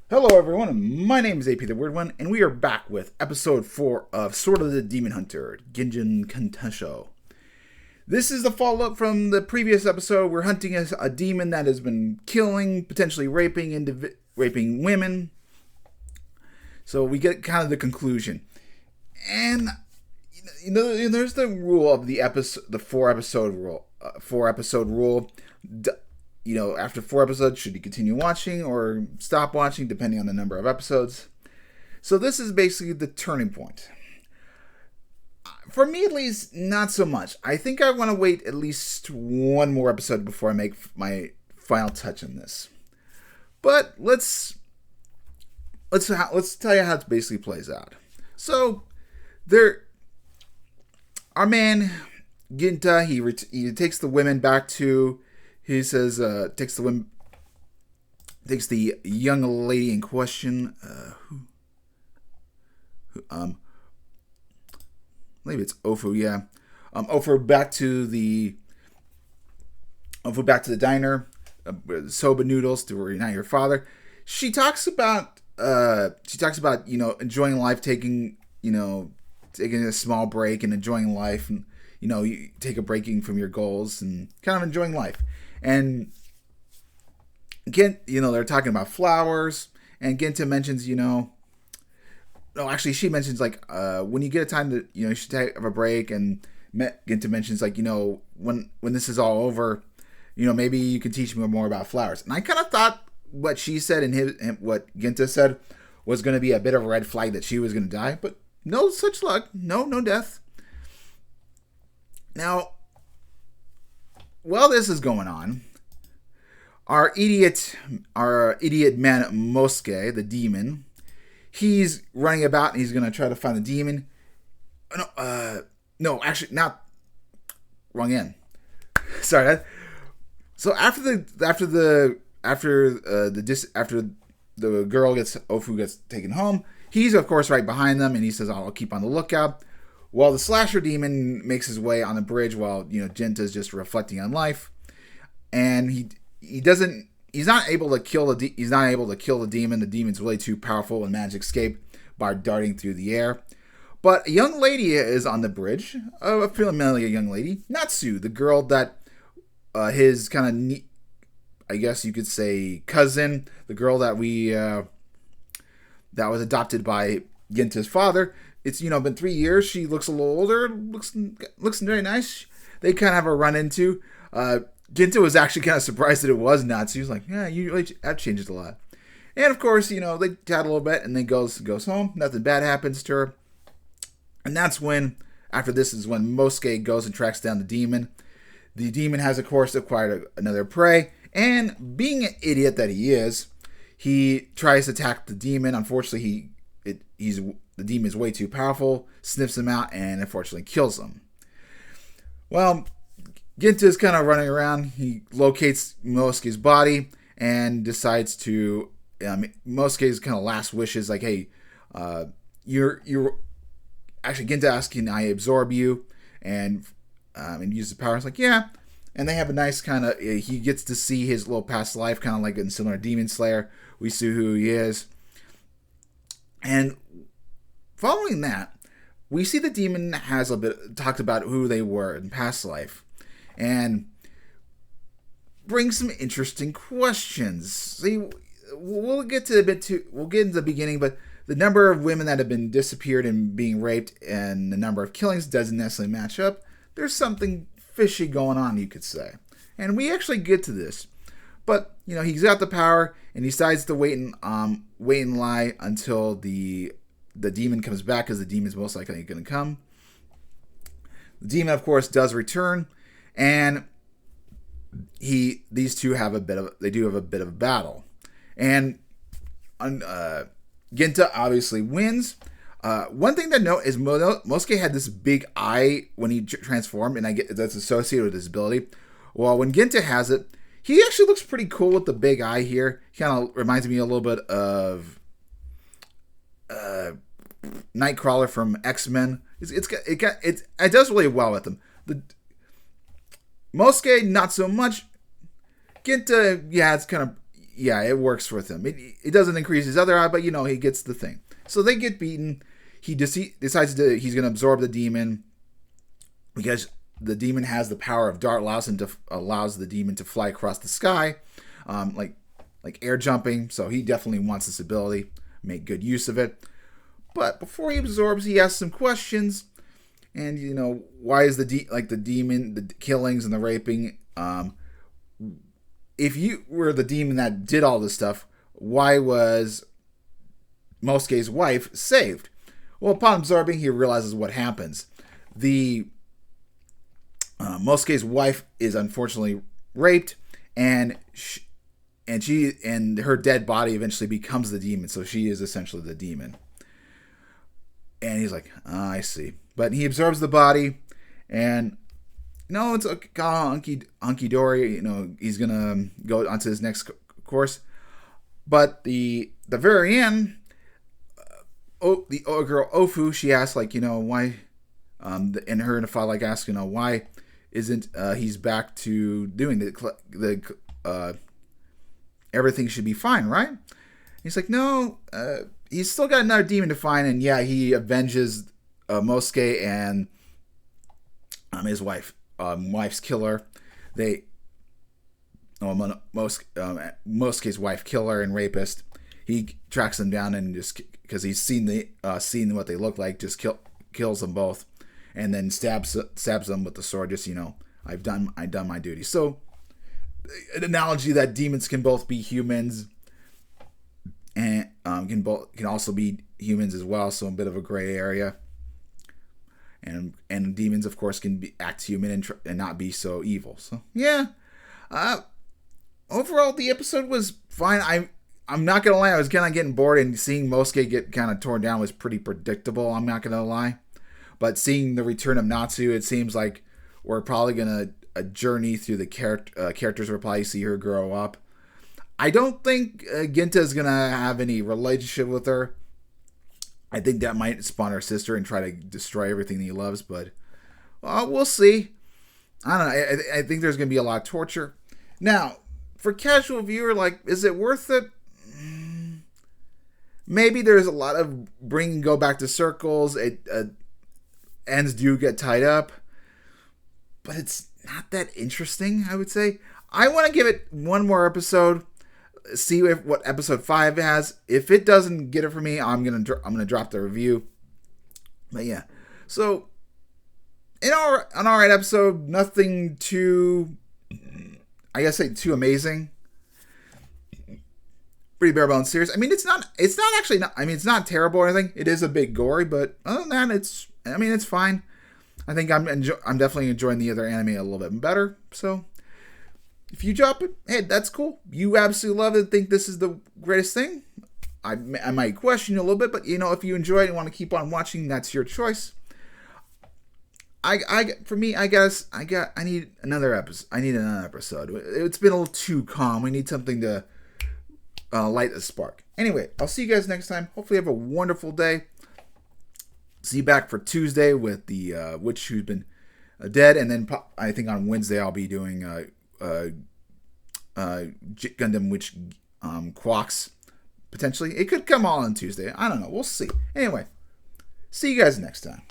Hello everyone, my name is AP the Weird One, and we are back with episode 4 of Sword of the Demon Hunter, Kijin Gentōshō. This is the follow-up from the previous episode. We're hunting a demon that has been killing, potentially raping women. So we get kind of the conclusion. And, there's the rule of the four-episode rule. After 4 episodes, should you continue watching or stop watching, depending on the number of episodes. So this is basically the turning point. For me, at least, not so much. I think I want to wait at least one more episode before I make my final touch on this. But let's tell you how it basically plays out. So our man Ginta, he takes the women back to. He says, takes the young lady in question, maybe it's Ofu, yeah. Ofu back to the diner, soba noodles to reunite your father. She talks about, enjoying life, taking a small break and enjoying life, and you take a breaking from your goals and kind of enjoying life. And they're talking about flowers, and Genta mentions, she mentions when you get a time to, you should have a break, and Genta mentions when this is all over, maybe you can teach me more about flowers. And I kind of thought what she said and what Genta said was going to be a bit of a red flag that she was going to die, but no such luck, no death. Now, while this is going on, our idiot man Mosuke, the demon, he's running about and he's gonna try to find the demon. No, actually, not wrong end. Sorry. So after the girl Ofu gets taken home, he's of course right behind them, and he says, "I'll keep on the lookout." While the slasher demon makes his way on the bridge, while Genta's just reflecting on life, and he's not able to kill the demon. The demon's way too powerful and magic escape by darting through the air. But a young lady is on the bridge, a familiar young lady, Natsu, the girl that his kind of, I guess you could say, cousin, the girl that that was adopted by Genta's father. It's, been 3 years. She looks a little older. Looks very nice. They kind of have a run into. Genta was actually kind of surprised that it was Natsu. He was like, yeah, that changed a lot. And of course, they chat a little bit, and then goes home. Nothing bad happens to her. And that's when, after this is when Mosuke goes and tracks down the demon. The demon has, of course, acquired another prey. And being an idiot that he is, he tries to attack the demon. Unfortunately, the demon is way too powerful, sniffs him out, and unfortunately kills him. Well, Genta is kind of running around. He locates Mosuke's body and decides to. Mosuke's kind of last wishes, like, "Hey, you're actually Genta asks, can I absorb you and use the power?" It's like, yeah. And they have a nice kind of. He gets to see his little past life, kind of like in similar Demon Slayer. We see who he is, and following that, we see the demon has talked about who they were in past life, and brings some interesting questions. See, we'll get into the beginning, but the number of women that have been disappeared and being raped, and the number of killings doesn't necessarily match up. There's something fishy going on, you could say, and we actually get to this. But he's got the power, and he decides to wait and lie until the demon comes back, because the demon's most likely going to come. The demon, of course, does return, and these two have a bit of a battle, and Genta obviously wins. One thing to note is Mosuke had this big eye when he transformed, and I get that's associated with his ability. Well, when Genta has it, he actually looks pretty cool with the big eye here. He kind of reminds me a little bit of Nightcrawler from X-Men. It does really well with him. The Mosuke, not so much. Genta, yeah, it's kind of, yeah, it works with him. It doesn't increase his other eye, but he gets the thing. So they get beaten. He decides he's going to absorb the demon because the demon has the power of dart, allows the demon to fly across the sky, like air jumping. So he definitely wants this ability, make good use of it. But before he absorbs, he asks some questions. And why is the demon, the killings and the raping? If you were the demon that did all this stuff, why was Mosuke's wife saved? Well, upon absorbing, he realizes what happens. The Mosuke's wife is unfortunately raped, and her dead body eventually becomes the demon. So she is essentially the demon. And he's like, I see. But he absorbs the body, and it's a hunky dory. He's gonna go onto his next course. But the very end, the girl Ofu, she asks why, and her and the father ask why isn't he's back to doing the everything should be fine, right? He's like, no, he's still got another demon to find, and yeah, he avenges Mosuke and his wife's killer. Mosuke's wife killer and rapist. He tracks them down and just because he's seen what they look like, just kills them both, and then stabs them with the sword. Just I've done my duty. So an analogy that demons can both be humans and can also be humans as well. So a bit of a gray area. And demons, of course, can act human and not be so evil. So yeah, overall the episode was fine. I'm not gonna lie, I was kind of getting bored, and seeing Mosuke get kind of torn down was pretty predictable. I'm not gonna lie, but seeing the return of Natsu, it seems like we're probably gonna journey through the characters. We'll probably see her grow up. I don't think Genta is gonna have any relationship with her. I think that might spawn her sister and try to destroy everything he loves, but we'll see. I don't know. I think there's going to be a lot of torture. Now, for casual viewer, is it worth it? Maybe there's a lot of go back to circles. Ends do get tied up, but it's not that interesting, I would say. I want to give it one more episode. See what episode 5 has. If it doesn't get it for me, I'm gonna drop the review. But yeah, so an alright episode. Nothing too, I guess, too amazing. Pretty bare bones series. I mean, it's not not terrible or anything. It is a bit gory, but other than that, it's fine. I think I'm definitely enjoying the other anime a little bit better. So if you drop it, hey, that's cool. You absolutely love it, think this is the greatest thing. I might question you a little bit, but if you enjoy it and want to keep on watching, that's your choice. For me, I guess I need another episode. It's been a little too calm. We need something to light the spark. Anyway, I'll see you guys next time. Hopefully, you have a wonderful day. See you back for Tuesday with the witch who's been dead, and then I think on Wednesday I'll be doing Gundam Witch Quacks. Potentially, it could come all on Tuesday. I don't know. We'll see. Anyway, see you guys next time.